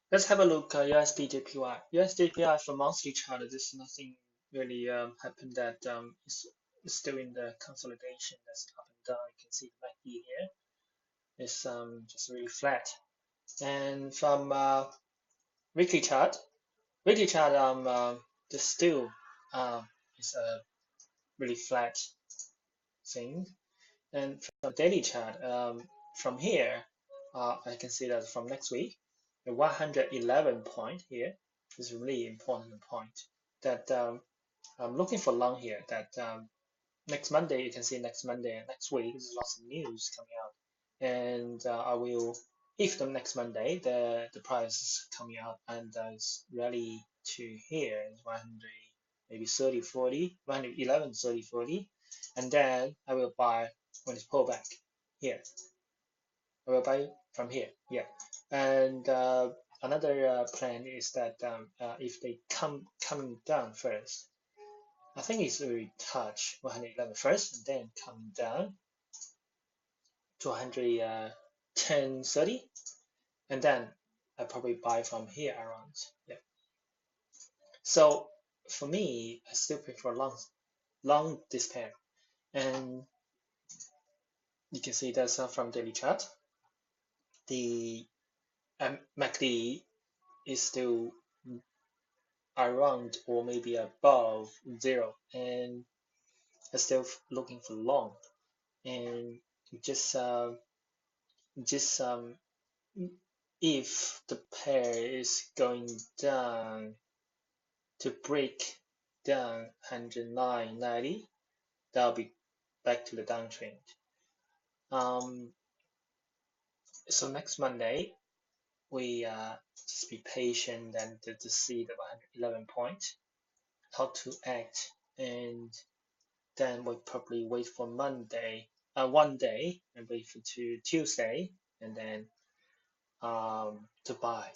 Let's have a look at USDJPY. USDJPY for monthly chart, there's nothing really happened that is still in the consolidation. That's up and down. You can see the MACD here is just really flat. And from weekly chart, just still is a really flat thing. And from daily chart, from here, I can see that from next week, the 111 point here is a really important point that I'm looking for long here. That next Monday, you can see next Monday and next week, there's lots of news coming out, and I will, if the next Monday the price is coming out and it's rally to here, 100, maybe 30, 40, 111, 30, 40, and then I will buy when it's pulled back here. I will buy from here, yeah. And another plan is that if they coming down first, I think it's will touch 111 first and then come down to 110, 30, and then I probably buy from here around. Yeah. So for me, I still prefer long this pair, and you can see that's from daily chart. The MACD is still around or maybe above zero, and I'm still looking for long, and just just if the pair is going down to break down 109.90, that'll be back to the downtrend. So next Monday, we just be patient and to see the 111 point, how to act, and then we'll probably wait for Monday, one day, and wait for Tuesday, and then to buy.